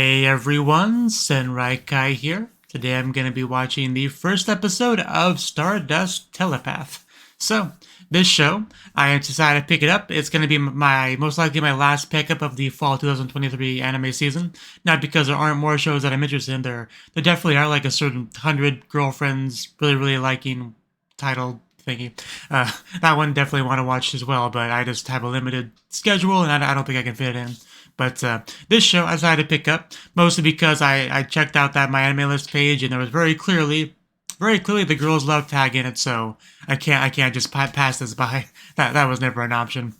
Hey everyone, Senrai here. Today I'm going to be watching the first episode of Stardust Telepath. So, this show, I decided to pick it up. It's going to be most likely my last pickup of the fall 2023 anime season. Not because there aren't more shows that I'm interested in. There definitely are, like a certain 100 girlfriends really liking title thingy. That one definitely want to watch as well, but I just have a limited schedule and I don't think I can fit it in. But this show I decided to pick up mostly because I checked out that My Anime List page and there was very clearly the girls love tag in it, so I can't just pass this by. That was never an option,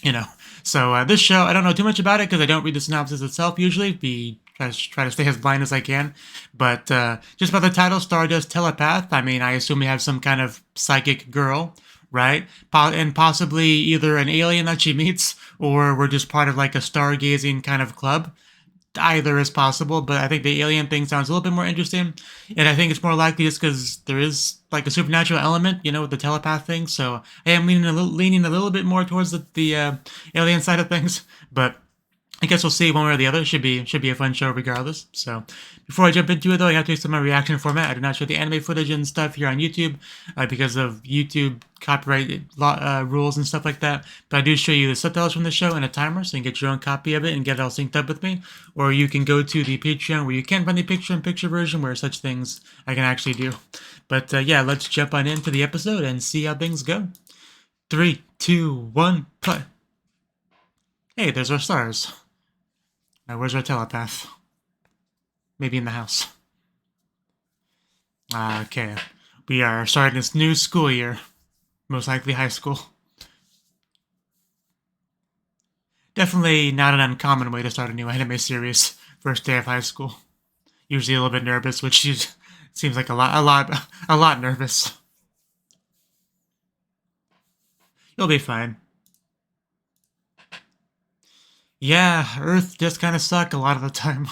you know. So this show I don't know too much about it because I don't read the synopsis itself usually. Try to stay as blind as I can, but just by the title, Stardust Telepath. I mean, I assume we have some kind of psychic girl, right? And possibly either an alien that she meets, or we're just part of like a stargazing kind of club. Either is possible, but I think the alien thing sounds a little bit more interesting, and I think it's more likely just because there is like a supernatural element, you know, with the telepath thing. So I am leaning a little bit more towards the alien side of things, but I guess we'll see one way or the other. Should be a fun show regardless. So before I jump into it though, I have to use my reaction format. I do not show the anime footage and stuff here on YouTube because of YouTube copyright rules and stuff like that. But I do show you the subtitles from the show and a timer so you can get your own copy of it and get it all synced up with me. Or you can go to the Patreon where you can find the picture-in-picture version where such things I can actually do. But yeah, let's jump on into the episode and see how things go. 3, 2, 1, play. Hey, there's our stars. Now, where's our telepath? Maybe in the house. Okay. We are starting this new school year. Most likely high school. Definitely not an uncommon way to start a new anime series. First day of high school. Usually a little bit nervous, which seems like a lot nervous. You'll be fine. Yeah, Earth just kind of suck a lot of the time.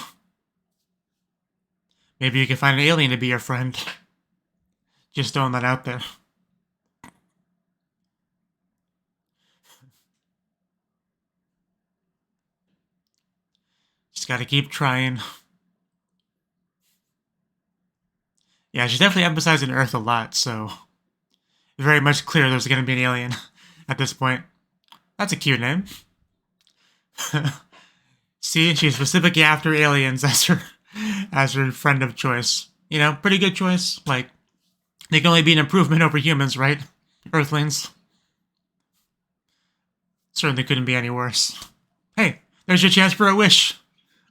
Maybe you can find an alien to be your friend. Just throwing that out there. Just gotta keep trying. Yeah, she's definitely emphasizing Earth a lot, so very much clear there's gonna be an alien at this point. That's a cute name. See, she's specifically after aliens as her friend of choice. You know, pretty good choice. Like, they can only be an improvement over humans, right? Earthlings. Certainly couldn't be any worse. Hey, there's your chance for a wish.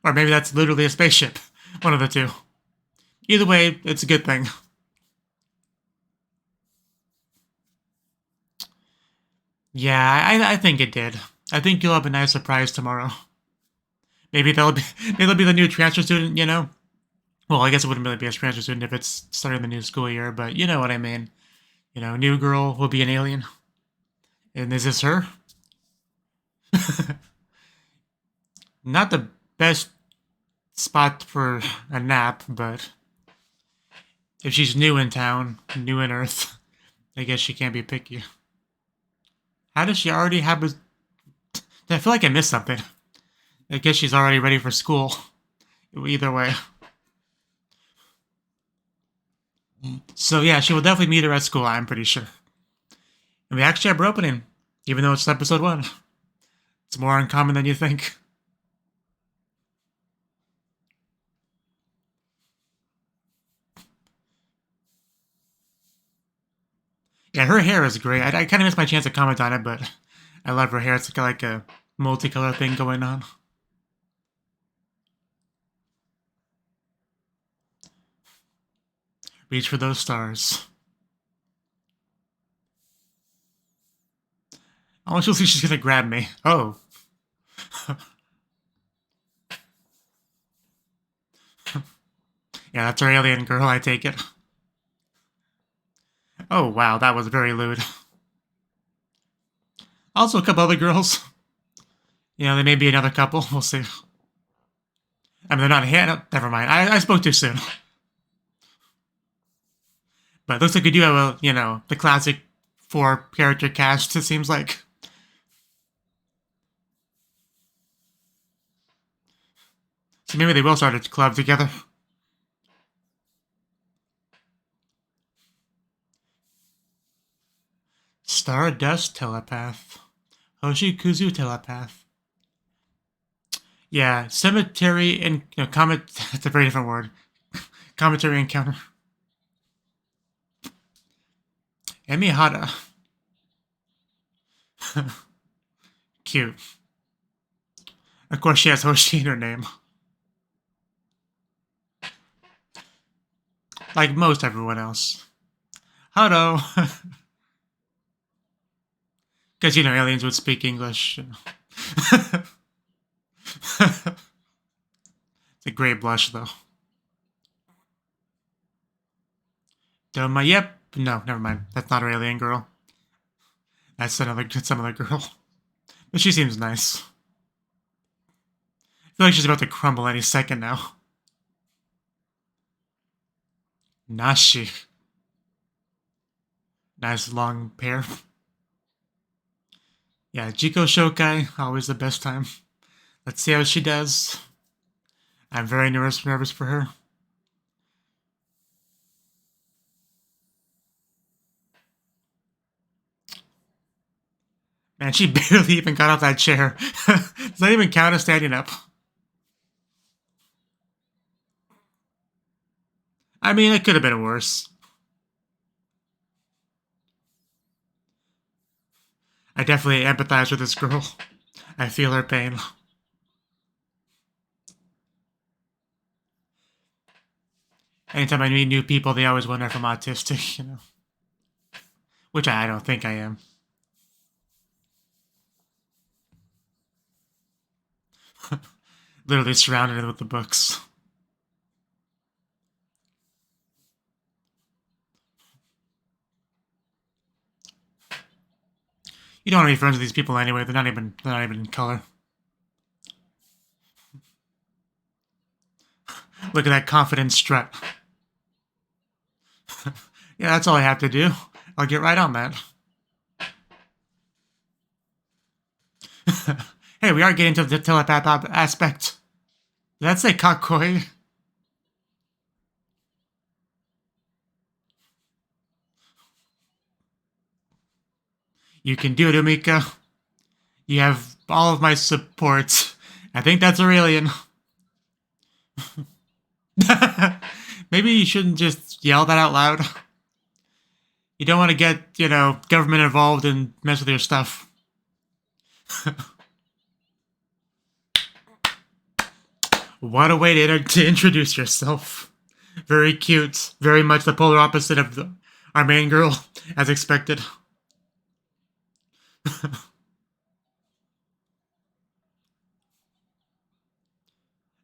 Or maybe that's literally a spaceship. One of the two. Either way, it's a good thing. Yeah, I think it did. I think you'll have a nice surprise tomorrow. Maybe they'll be the new transfer student, you know? Well, I guess it wouldn't really be a transfer student if it's starting the new school year, but you know what I mean. You know, new girl will be an alien. And is this her? Not the best spot for a nap, but if she's new in town, new in Earth, I guess she can't be picky. How does she already have a... I feel like I missed something. I guess she's already ready for school. Either way. So yeah, she will definitely meet her at school, I'm pretty sure. And we actually have her opening, even though it's episode 1. It's more uncommon than you think. Yeah, her hair is great. I kind of missed my chance to comment on it, but I love her hair. It's like a multicolor thing going on. Reach for those stars. I want you to see she's gonna grab me. Oh. Yeah, that's our alien girl, I take it. Oh, wow, that was very lewd. Also, a couple other girls. You know, there may be another couple. We'll see. I mean, they're not here. No, never mind. I spoke too soon. But it looks like we do have a, you know, the classic 4-character cast, it seems like. So maybe they will start a club together. Stardust Telepath. Hoshikuzu Telepath. Yeah, cemetery and comment. That's a very different word. Commentary encounter. Emihara. Cute. Of course, she has Hoshi in her name. Like most everyone else. Hello. Because, aliens would speak English. It's a great blush, though. Doma, yep. No, never mind. That's not her alien girl. That's some other girl. But she seems nice. I feel like she's about to crumble any second now. Nashi. Nice long pair. Yeah, Jiko Shokai, always the best time. Let's see how she does. I'm very nervous for her. Man, she barely even got off that chair. Does that even count as standing up? I mean, it could have been worse. I definitely empathize with this girl. I feel her pain. Anytime I meet new people, they always wonder if I'm autistic, Which I don't think I am. Literally surrounded with the books. You don't want to be friends with these people anyway. They're not even in color. Look at that confident strut. Yeah, that's all I have to do. I'll get right on that. Hey, we are getting to the telepath aspect. Did that say kakoi? You can do it, Umika. You have all of my support. I think that's Aurelian. Maybe you shouldn't just yell that out loud. You don't want to get, government involved and mess with your stuff. What a way to introduce yourself. Very cute. Very much the polar opposite of our main girl, as expected. I'm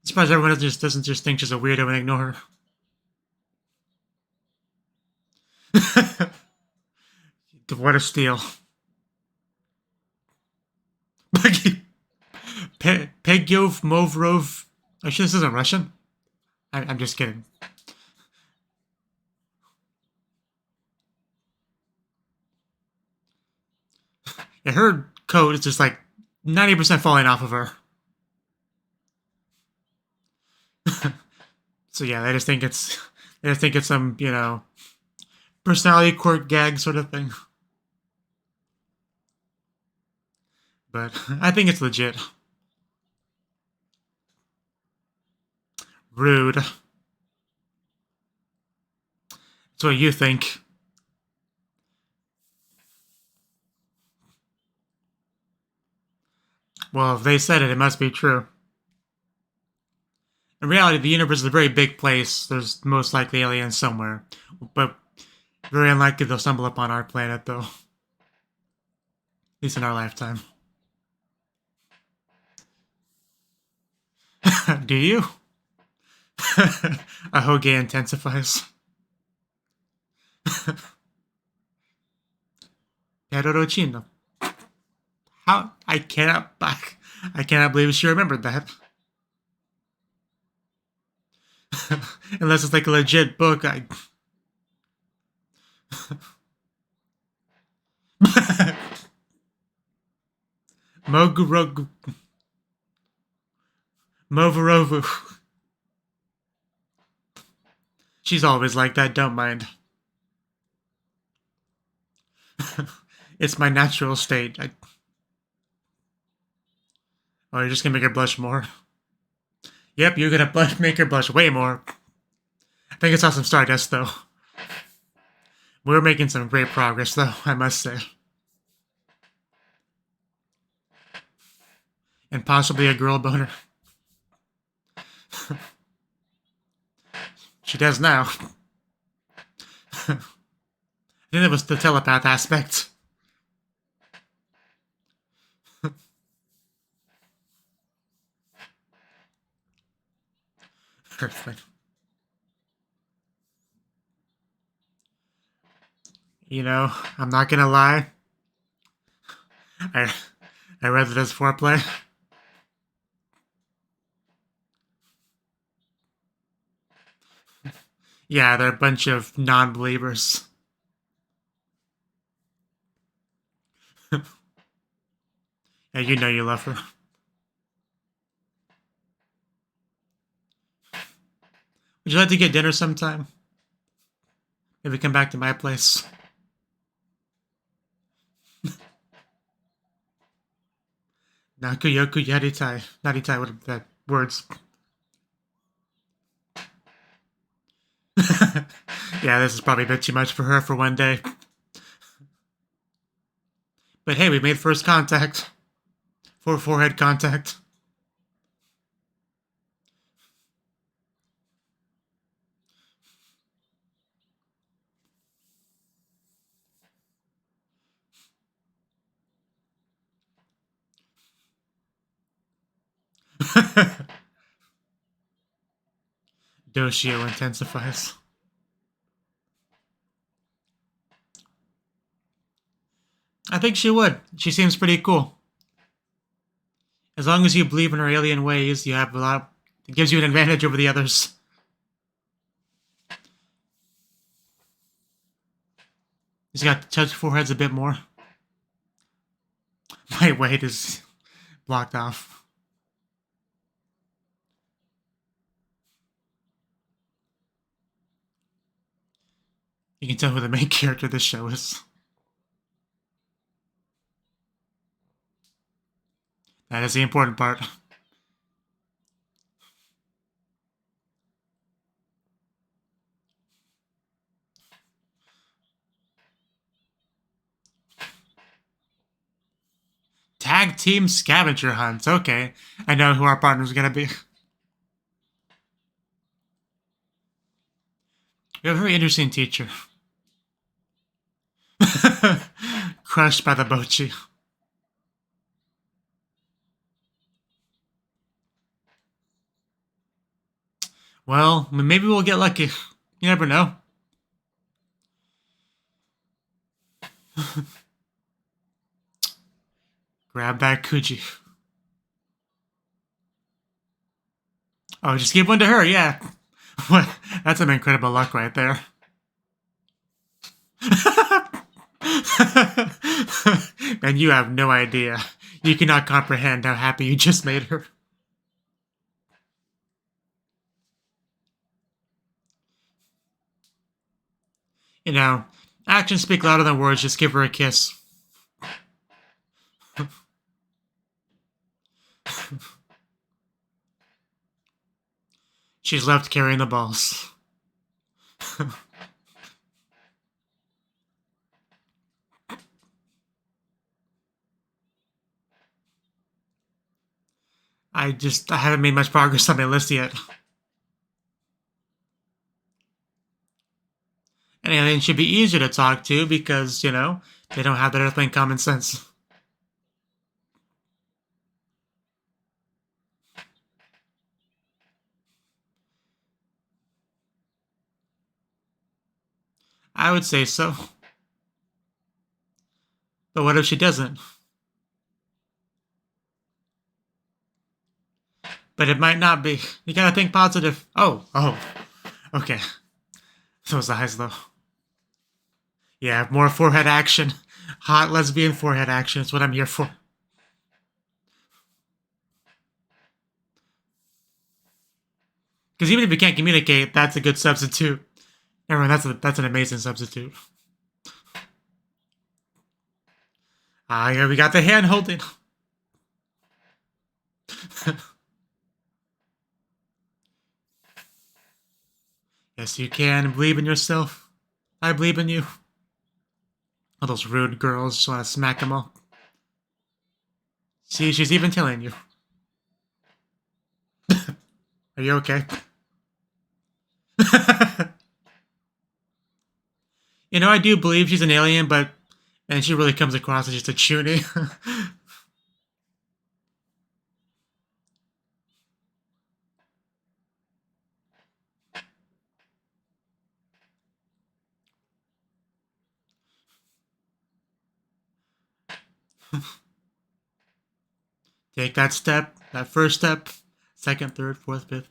surprised everyone doesn't just think she's a weirdo and ignore her. What a steal. Pegyov Movrov. Oh, shit, this isn't Russian? I'm just kidding. Yeah, her code is just like 90% falling off of her. So yeah, I just think it's some, personality quirk gag sort of thing. But I think it's legit. Rude. That's what you think. Well, if they said it, it must be true. In reality, the universe is a very big place. There's most likely aliens somewhere. But very unlikely they'll stumble upon our planet, though. At least in our lifetime. Do you? A Hoge intensifies. Perorocino. How? I cannot believe she remembered that. Unless it's like a legit book, Mogurogu. Movarovu. She's always like that, don't mind. It's my natural state. Oh, you're just gonna make her blush more? Yep, you're gonna make her blush way more. I think I saw some Stardust, though. We're making some great progress, though, I must say. And possibly a girl boner. She does now. I think that was the telepath aspect. Perfect. You know, I'm not gonna lie. I read it as foreplay. Yeah, they're a bunch of non-believers. Yeah, you know you love her. Would you like to get dinner sometime? Maybe come back to my place. Nakuyoku yaritai. Naritai, what are that words? Yeah, this is probably a bit too much for her for one day. But hey, we made first contact. Forehead contact. Doshio intensifies. I think she would. She seems pretty cool. As long as you believe in her alien ways, you have a lot. It gives you an advantage over the others. He's got to touch foreheads a bit more. My weight is blocked off. You can tell who the main character of this show is. That is the important part. Tag team scavenger hunts. Okay, I know who our partner's gonna be. We have a very interesting teacher. Crushed by the bochi. Well, maybe we'll get lucky. You never know. Grab that Kuji. Oh, just give one to her, yeah. That's some incredible luck right there. And you have no idea. You cannot comprehend how happy you just made her. You know, actions speak louder than words. Just give her a kiss. She's left carrying the balls. I haven't made much progress on my list yet. And aliens should be easier to talk to because, you know, they don't have that earthling common sense. I would say so. But what if she doesn't? But it might not be. You gotta think positive. Oh. Okay. Those eyes, though. Yeah, more forehead action. Hot lesbian forehead action is what I'm here for. Because even if you can't communicate, that's a good substitute. Everyone, that's an amazing substitute. Ah, yeah, we got the hand holding. Yes, you can. Believe in yourself. I believe in you. All those rude girls just want to smack them all. See, she's even telling you. Are you okay? You know, I do believe she's an alien, but... And she really comes across as just a chuny. Take that step, that first step, second, third, fourth, fifth.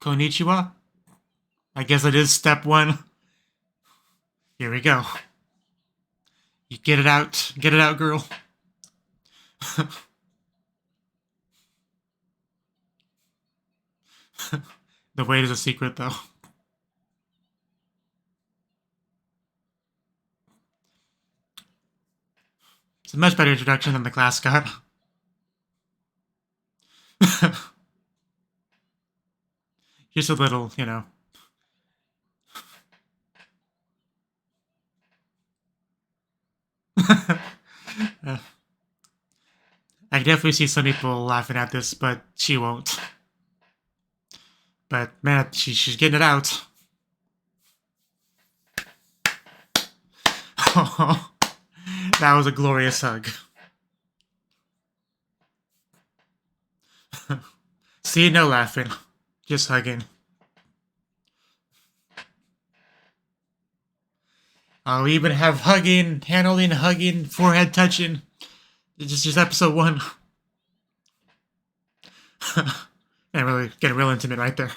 Konnichiwa? I guess it is step one. Here we go. You get it out, girl. The weight is a secret, though. It's a much better introduction than the class got. Just a little, you know. I can definitely see some people laughing at this, but she won't. But man, she's getting it out. Oh, that was a glorious hug. See, no laughing, just hugging. We even have hugging, hand holding, hugging, forehead touching. It's just episode 1. And really getting real intimate right there.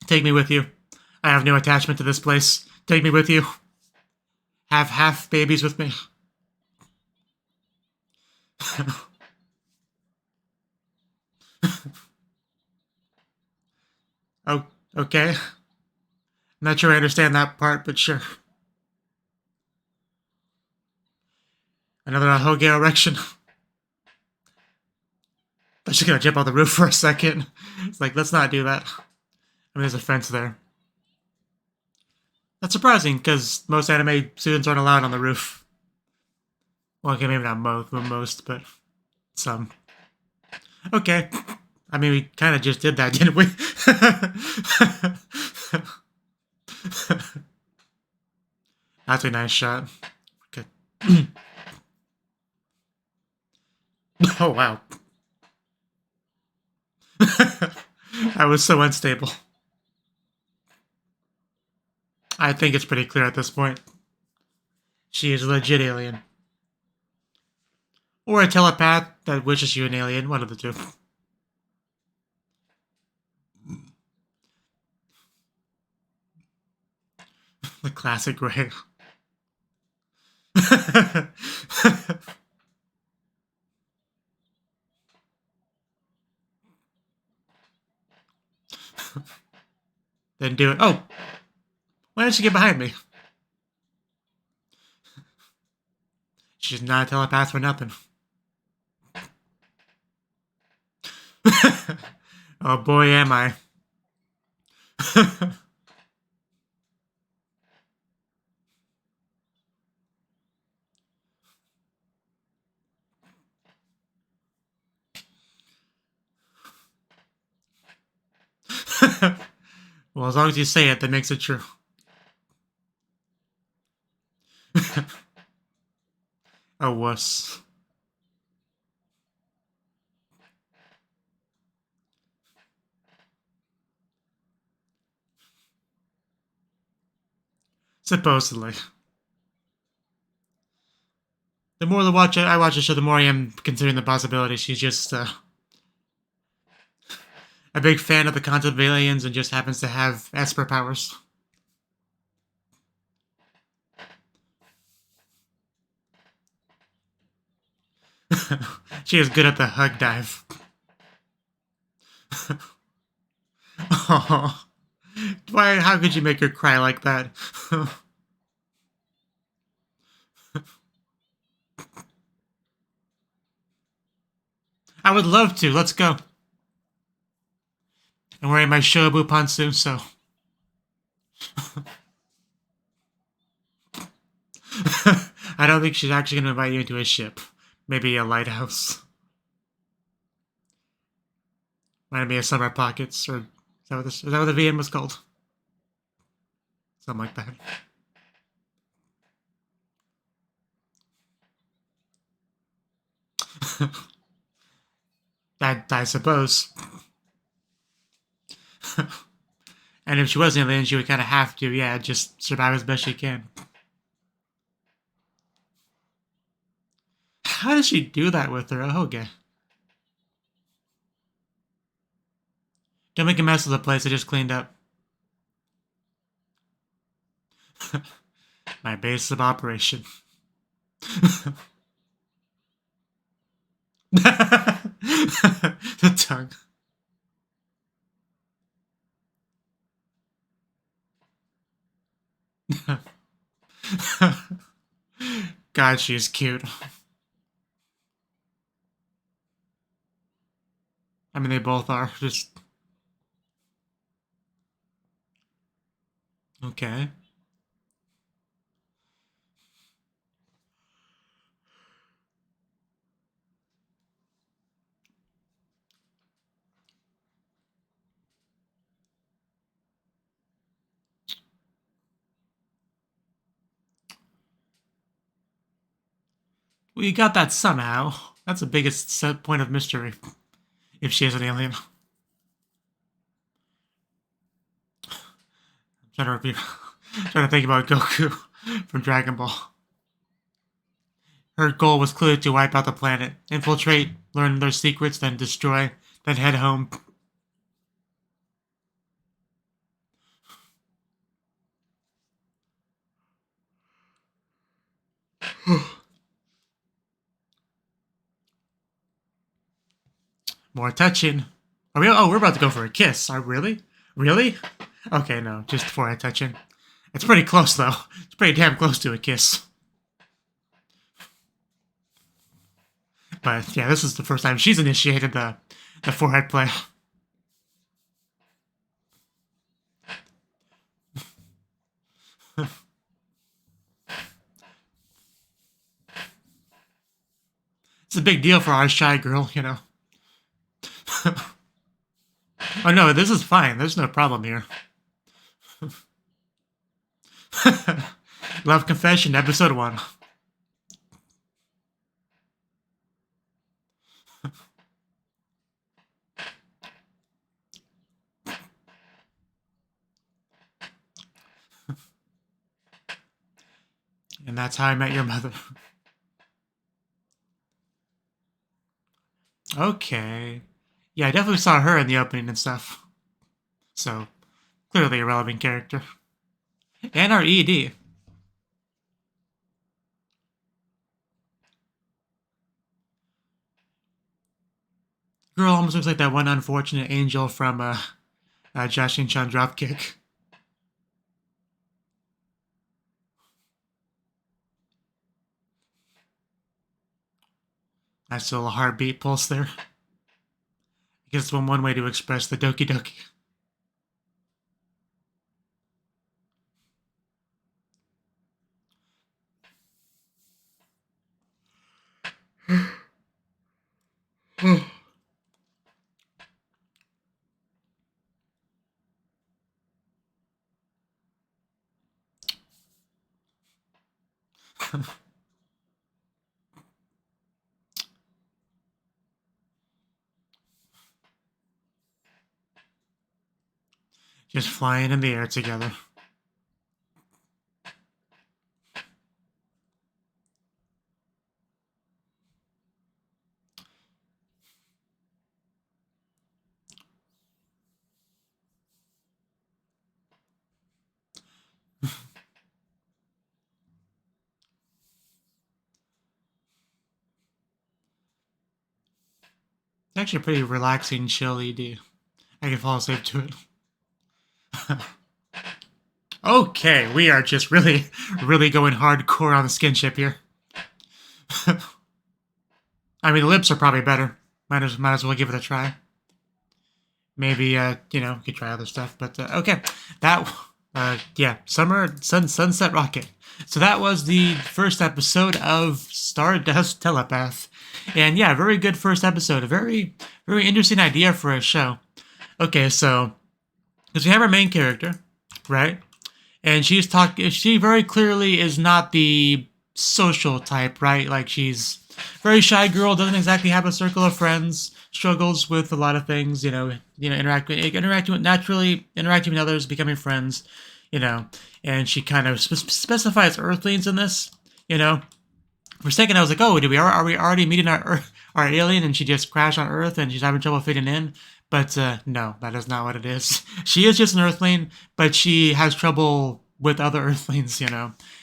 Take me with you. I have no attachment to this place. Take me with you. Have half babies with me. Oh, okay. I'm not sure I understand that part, but sure. Another Hoge erection. I'm just gonna jump off the roof for a second. It's like, let's not do that. I mean, there's a fence there. That's surprising, because most anime students aren't allowed on the roof. Well, okay, maybe not most, but some. Okay. I mean, we kind of just did that, didn't we? That's a nice shot. Okay. Oh, wow. I was so unstable. I think it's pretty clear at this point. She is a legit alien. Or a telepath that wishes you an alien, one of the two. The classic way. Then do it. Oh! Why did she get behind me? She's not a telepath for nothing. Oh boy, am I. Well, as long as you say it, that makes it true. A wuss. Supposedly. The more I watch the show, the more I am considering the possibility she's just a big fan of the concept of aliens and just happens to have szsr powers. She is good at the hug dive. Oh, why? How could you make her cry like that? I would love to. Let's go. I'm wearing my Shobu pantsuit, so. I don't think she's actually going to invite you into a ship. Maybe a lighthouse. Might be a Summer Pockets, or is that what the VM was called? Something like that. I suppose. And if she was an alien, she would kind of have to, yeah, just survive as best she can. How does she do that with her? Oh, okay. Don't make a mess of the place I just cleaned up. My base of operation. The tongue. God, she's cute. I mean, they both are. Just. Okay. We got that somehow. That's the biggest point of mystery. If she is an alien. I'm trying to think about Goku from Dragon Ball. Her goal was clearly to wipe out the planet, infiltrate, learn their secrets, then destroy, then head home. More touching. Are we? Oh, we're about to go for a kiss. Really? Really? Okay, no, just forehead touching. It's pretty close though. It's pretty damn close to a kiss. But yeah, this is the first time she's initiated the forehead play. It's a big deal for our shy girl, you know. Oh no, this is fine. There's no problem here. Love Confession, episode 1. And that's how I met your mother. Okay. Yeah, I definitely saw her in the opening and stuff. So, clearly a relevant character. And our ED. Girl almost looks like that one unfortunate angel from Josh and Chan Dropkick. Nice little heartbeat pulse there. I guess it's one way to express the Doki Doki. Just flying in the air together. It's actually a pretty relaxing, chill ED. I can fall asleep to it. Okay, we are just really going hardcore on the skinship here. I mean, the lips are probably better. Might as well give it a try. Maybe, you know, could try other stuff. But, okay. That, yeah, Sunset Rocket. So that was the first episode of Stardust Telepath. And, yeah, very good first episode. A very interesting idea for a show. Okay, so, because we have our main character, right? And she very clearly is not the social type, right? Like, she's very shy girl, doesn't exactly have a circle of friends, struggles with a lot of things, interacting with others, becoming friends, and she kind of specifies Earthlings in this, For a second, I was like, oh, are we already meeting our alien, and she just crashed on Earth, and she's having trouble fitting in? But no, that is not what it is. She is just an Earthling, but she has trouble with other Earthlings,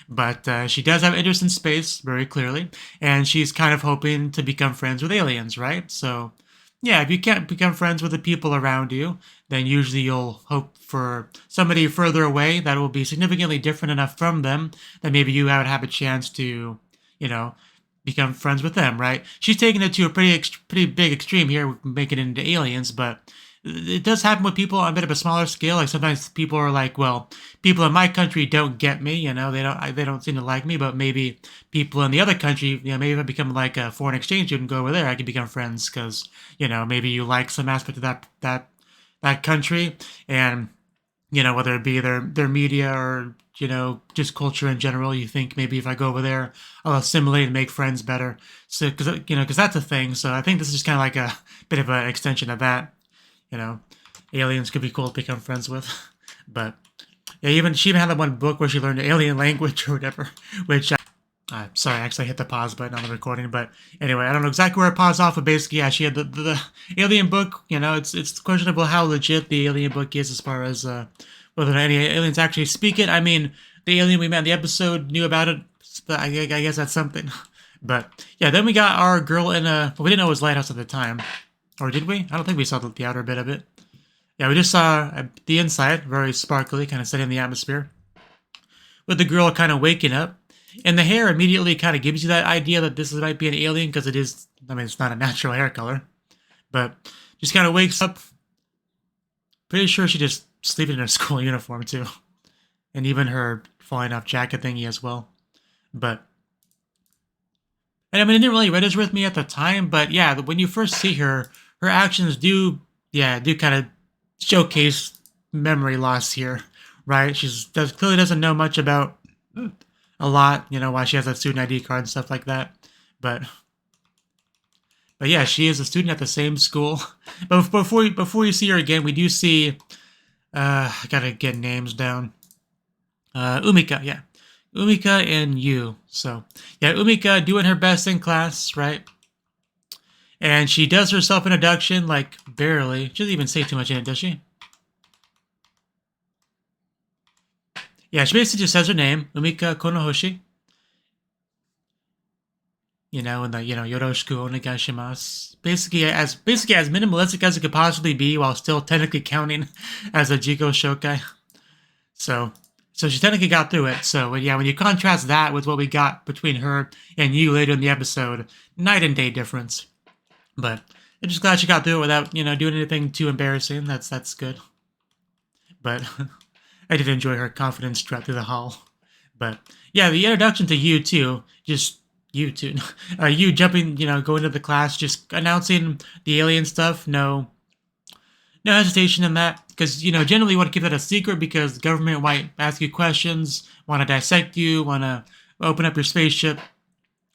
But she does have interest in space, very clearly, and she's kind of hoping to become friends with aliens, right? So, yeah, if you can't become friends with the people around you, then usually you'll hope for somebody further away that will be significantly different enough from them that maybe you would have a chance to, become friends with them, right? She's taking it to a pretty big extreme here, making it into aliens, but it does happen with people on a bit of a smaller scale. Like sometimes people are like, well, people in my country don't get me, they don't seem to like me, but maybe people in the other country, maybe if I become like a foreign exchange student, go over there, I can become friends because, maybe you like some aspect of that country, and whether it be their media or just culture in general, you think maybe if I go over there, I'll assimilate and make friends better. So because that's a thing. So I think this is just kind of like a bit of an extension of that. Aliens could be cool to become friends with. But yeah, she even had that one book where she learned alien language or whatever, which sorry, I actually hit the pause button on the recording. But anyway, I don't know exactly where it paused off, but basically, yeah, she had the alien book. It's questionable how legit the alien book is as far as whether any aliens actually speak it. I mean, the alien we met in the episode knew about it, but I guess that's something. But yeah, then we got our girl in we didn't know it was Lighthouse at the time. Or did we? I don't think we saw the outer bit of it. Yeah, we just saw the inside, very sparkly, kind of setting the atmosphere. With the girl kind of waking up. And the hair immediately kind of gives you that idea that this might be an alien, because it is, it's not a natural hair color. But just kind of wakes up. Pretty sure she just sleeping in her school uniform, too. And even her falling off jacket thingy as well. But and it didn't really register with me at the time, but yeah, when you first see her, her actions do kind of showcase memory loss here, right? Clearly doesn't know much about a lot, why she has a student ID card and stuff like that. But yeah, she is a student at the same school. But before you see her again, we do see, I gotta get names down. Umika, yeah. Umika and Yu. So, yeah, Umika doing her best in class, right? And she does her self-introduction, like, barely. She doesn't even say too much in it, does she? Yeah, she basically just says her name, Umika Konohoshi. And the, Yoroshiku onegaishimasu. Basically as minimalistic as it could possibly be while still technically counting as a Jigo Shokai. So she technically got through it. So, yeah, when you contrast that with what we got between her and you later in the episode, night and day difference. But I'm just glad she got through it without, doing anything too embarrassing. That's good. But I did enjoy her confidence strut through the hall. But, yeah, the introduction to you, too. Just you, too. You jumping, going to the class, just announcing the alien stuff. No hesitation in that, because generally you want to keep that a secret because the government might ask you questions, want to dissect you, want to open up your spaceship.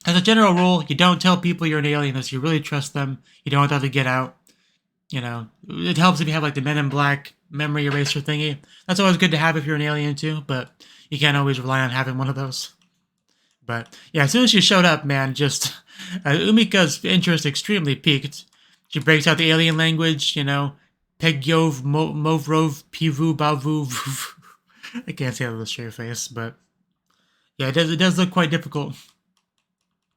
As a general rule, you don't tell people you're an alien unless you really trust them. You don't want them to get out. It helps if you have like the Men in Black memory eraser thingy. That's always good to have if you're an alien too, but you can't always rely on having one of those. But yeah, as soon as she showed up, man, just Umika's interest extremely piqued. She breaks out the alien language, Pegyov, Movrov, Pivu, Bavu. I can't say that with a straight face, but yeah, it does look quite difficult.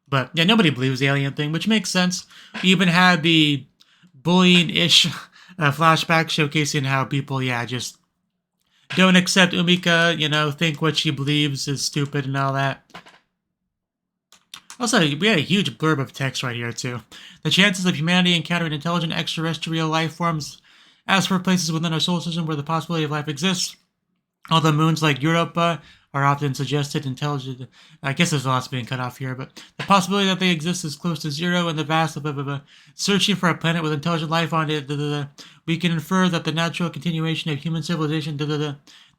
But yeah, nobody believes the alien thing, which makes sense. We even had the bullying-ish flashback showcasing how people, just don't accept Umika, you know, think what she believes is stupid and all that. Also, we had a huge blurb of text right here, too. The chances of humanity encountering intelligent extraterrestrial life forms. As for places within our solar system where the possibility of life exists, although moons like Europa are often suggested intelligent. I guess there's lots being cut off here, but the possibility that they exist is close to zero in the vast. Searching for a planet with intelligent life on it. We can infer that the natural continuation of human civilization.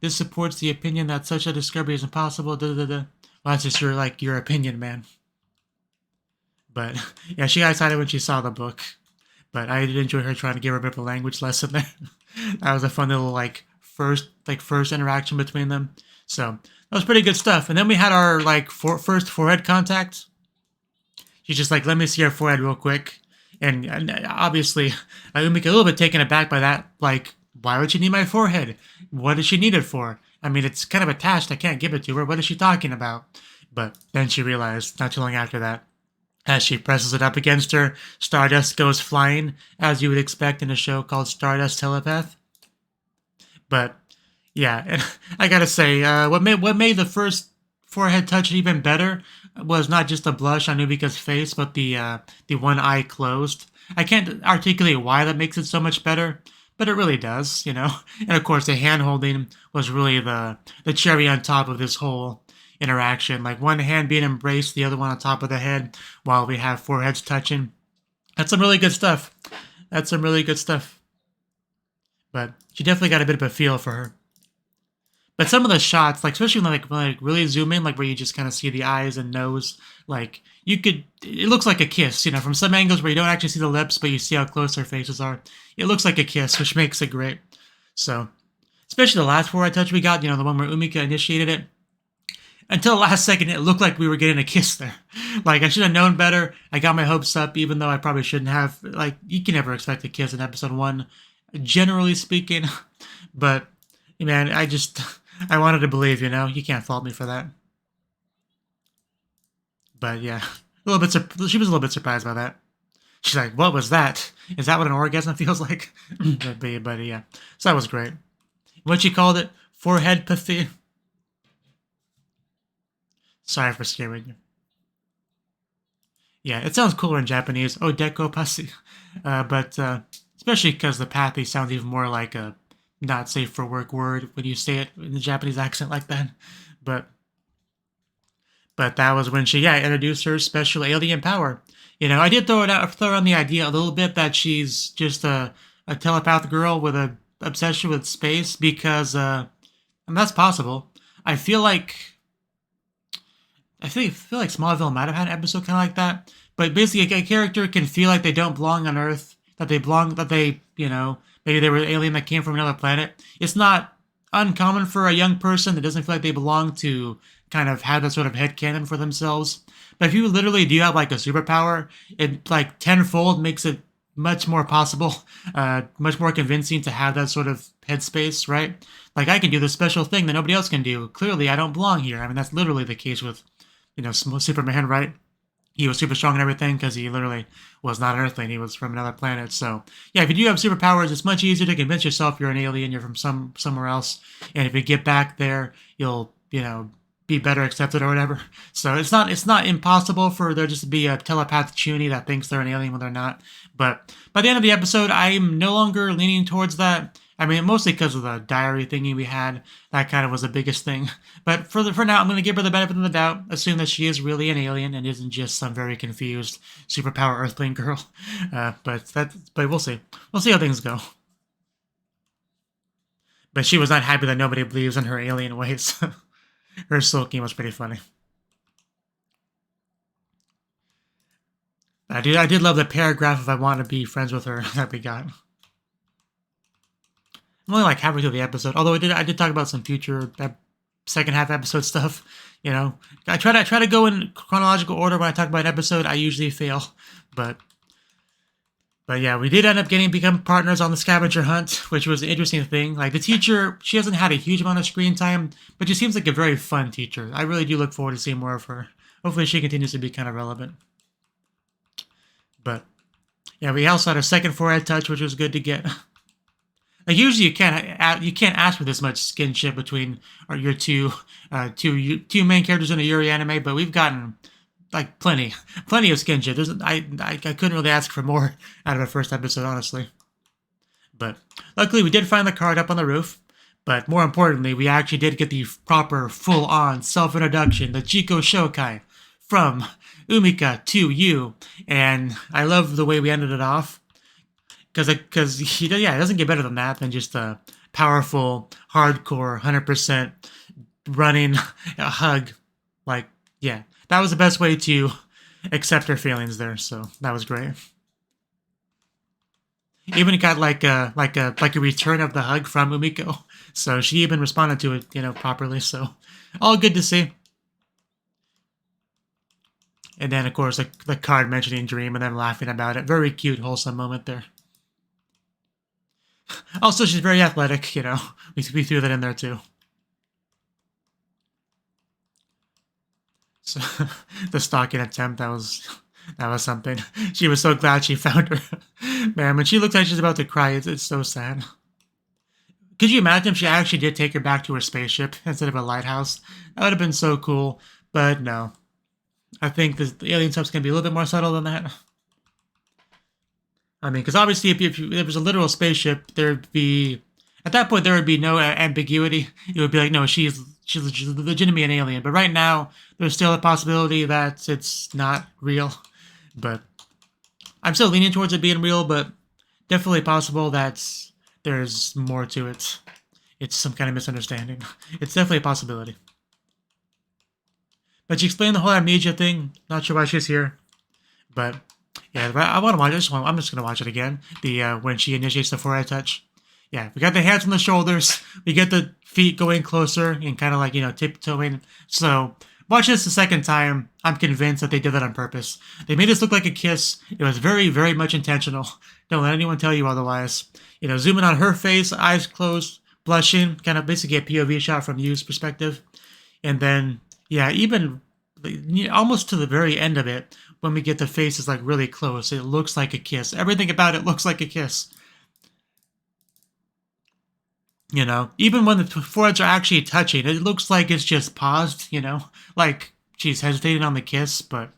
This supports the opinion that such a discovery is impossible. Well, that's just your opinion, man. But yeah, she got excited when she saw the book. But I did enjoy her trying to give her a bit of a language lesson there. That was a fun little first interaction between them. So that was pretty good stuff. And then we had our first forehead contact. She's just like, let me see your forehead real quick. And obviously, Umika a little bit taken aback by that. Like, why would she need my forehead? What does she need it for? I mean, it's kind of attached. I can't give it to her. What is she talking about? But then she realized, not too long after that, as she presses it up against her, Stardust goes flying, as you would expect in a show called Stardust Telepath. But yeah, and I gotta say, what made the first forehead touch even better was not just the blush on Umika's face, but the one eye closed. I can't articulate why that makes it so much better, but it really does, you know. And of course, the hand holding was really the cherry on top of this whole interaction. Like one hand being embraced, the other one on top of the head, while we have foreheads touching. That's some really good stuff. That's some really good stuff. But she definitely got a bit of a feel for her. But some of the shots, especially when really zoom in, where you just kind of see the eyes and nose, it looks like a kiss, you know, from some angles where you don't actually see the lips, but you see how close their faces are. It looks like a kiss, which makes it great. So, especially the last forehead touch we got, you know, the one where Umika initiated it. Until the last second, it looked like we were getting a kiss there. I should have known better. I got my hopes up, even though I probably shouldn't have. You can never expect a kiss in episode 1, generally speaking. But, man, I wanted to believe, you know? You can't fault me for that. But, yeah, she was a little bit surprised by that. She's like, what was that? Is that what an orgasm feels like? but, yeah. So that was great. What she called it? Forehead pathy. Sorry for scaring you. Yeah, it sounds cooler in Japanese. Odeko pasi. But especially because the pathy sounds even more like a not safe for work word when you say it in the Japanese accent like that. But that was when she introduced her special alien power. You know, I did throw around the idea a little bit that she's just a telepath girl with a obsession with space because and that's possible. I feel like Smallville might have had an episode kind of like that. But basically, a character can feel like they don't belong on Earth, you know, maybe they were an alien that came from another planet. It's not uncommon for a young person that doesn't feel like they belong to kind of have that sort of headcanon for themselves. But if you literally do have a superpower, it tenfold makes it much more possible, much more convincing to have that sort of headspace, right? I can do this special thing that nobody else can do. Clearly, I don't belong here. I mean, that's literally the case with, you know, Superman, right? He was super strong and everything because he literally was not an Earthling. He was from another planet. So, yeah, if you do have superpowers, it's much easier to convince yourself you're an alien, you're from somewhere else. And if you get back there, you'll, you know, be better accepted or whatever. So it's not impossible for there just to be a telepath chuny that thinks they're an alien when they're not. But by the end of the episode, I'm no longer leaning towards that. I mean, mostly because of the diary thingy we had. That kind of was the biggest thing. But for now, I'm going to give her the benefit of the doubt, assume that she is really an alien and isn't just some very confused superpower Earthling girl. But we'll see. We'll see how things go. But she was not happy that nobody believes in her alien ways. Her sulking was pretty funny. I did love the paragraph if I want to be friends with her that we got. I'm only halfway through the episode, although I did talk about some future second half episode stuff. You know, I try to go in chronological order when I talk about an episode. I usually fail, but yeah, we did end up become partners on the scavenger hunt, which was an interesting thing. The teacher, she hasn't had a huge amount of screen time, but she seems like a very fun teacher. I really do look forward to seeing more of her. Hopefully she continues to be kind of relevant. But yeah, we also had a second forehead touch, which was good to get. Like usually you can't ask for this much skinship between your two main characters in a Yuri anime, but we've gotten like plenty of skinship. I couldn't really ask for more out of a first episode, honestly. But luckily we did find the card up on the roof. But more importantly, we actually did get the proper full-on self-introduction, the Chico Shokai, from Umika to you, and I love the way we ended it off. Because it doesn't get better than that, than just a powerful, hardcore, 100% running a hug. Like, yeah, that was the best way to accept her feelings there. So that was great. Even got like a return of the hug from Umiko. So she even responded to it, properly. So all good to see. And then of course the card mentioning Dream and then laughing about it. Very cute, wholesome moment there. Also, she's very athletic, We threw that in there too. So the stalking attempt, that was something. She was so glad she found her. Man, when she looks like she's about to cry, it's so sad. Could you imagine if she actually did take her back to her spaceship instead of a lighthouse? That would have been so cool, but no. I think the alien stuff's going to be a little bit more subtle than that. I mean, because obviously if there was a literal spaceship, at that point there would be no ambiguity. It would be like, no, she's legitimately an alien. But right now, there's still a possibility that it's not real. But I'm still leaning towards it being real, but definitely possible that there's more to it. It's some kind of misunderstanding. It's definitely a possibility. But she explained the whole amnesia thing. Not sure why she's here. But yeah, I want to watch it. I'm just going to watch it again. When she initiates the forehead touch. Yeah, we got the hands on the shoulders. We get the feet going closer and kind of like, tiptoeing. So, watch this the second time. I'm convinced that they did that on purpose. They made this look like a kiss. It was very, very much intentional. Don't let anyone tell you otherwise. Zooming on her face, eyes closed, blushing, kind of basically a POV shot from Yu's perspective. And then, yeah, even almost to the very end of it, when we get the faces like really close, it looks like a kiss. Everything about it looks like a kiss. Even when the foreheads are actually touching, it looks like it's just paused, like she's hesitating on the kiss, but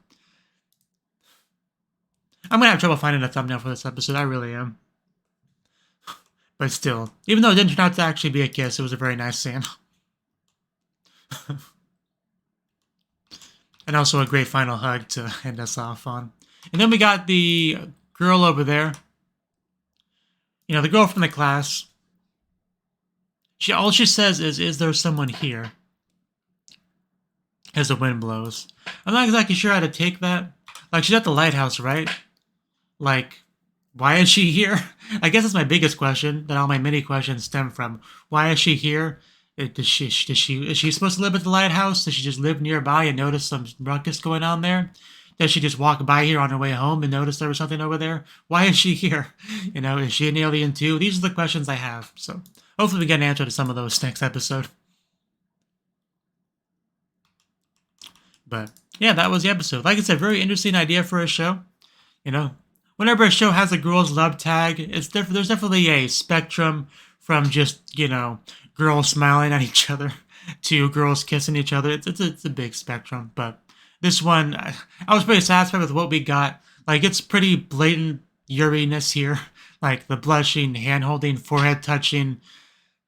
I'm gonna have trouble finding a thumbnail for this episode. I really am. But still, even though it didn't turn out to actually be a kiss, it was a very nice scene. And also a great final hug to end us off on. And then we got the girl over there. The girl from the class. All she says is there someone here? As the wind blows. I'm not exactly sure how to take that. Like, she's at the lighthouse, right? Like, why is she here? I guess that's my biggest question that all my mini questions stem from. Why is she here? Is she supposed to live at the lighthouse? Does she just live nearby and notice some ruckus going on there? Does she just walk by here on her way home and notice there was something over there? Why is she here? Is she an alien too? These are the questions I have. So hopefully we get an answer to some of those next episode. But yeah, that was the episode. Like I said, very interesting idea for a show. Whenever a show has a girls' love tag, there's definitely a spectrum from just, girls smiling at each other to girls kissing each other. It's a big spectrum, but this one, I was pretty satisfied with what we got. Like, it's pretty blatant Yuri-ness here. Like, the blushing, hand-holding, forehead touching,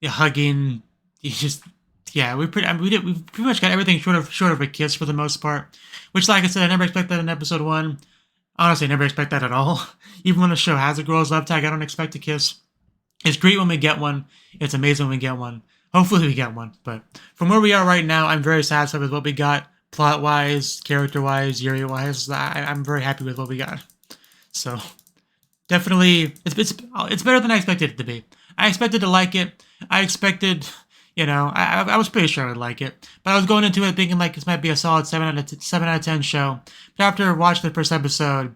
the hugging. We pretty much got everything short of a kiss for the most part. Which, like I said, I never expected that in episode 1. Honestly, I never expect that at all. Even when a show has a girls' love tag, I don't expect a kiss. It's great when we get one. It's amazing when we get one. Hopefully we get one. But from where we are right now, I'm very satisfied with what we got. Plot-wise, character-wise, Yuri-wise. I'm very happy with what we got. So, definitely, it's better than I expected it to be. I expected to like it. I expected, I was pretty sure I'd like it. But I was going into it thinking like this might be a solid 7 out of 10 show. But after watching the first episode,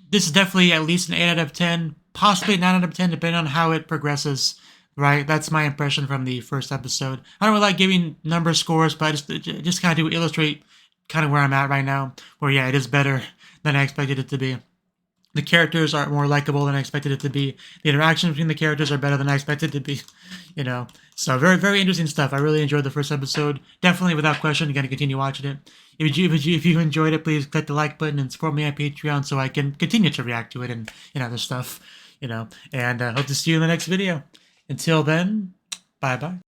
this is definitely at least an 8 out of 10. Possibly 9 out of 10, depending on how it progresses, right? That's my impression from the first episode. I don't really like giving number scores, but just kind of to illustrate kind of where I'm at right now, where, yeah, it is better than I expected it to be. The characters are more likable than I expected it to be. The interactions between the characters are better than I expected it to be. So very, very interesting stuff. I really enjoyed the first episode. Definitely, without question, I'm going to continue watching it. If you enjoyed it, please click the like button and support me on Patreon so I can continue to react to it and other stuff. And hope to see you in the next video. Until then, bye-bye.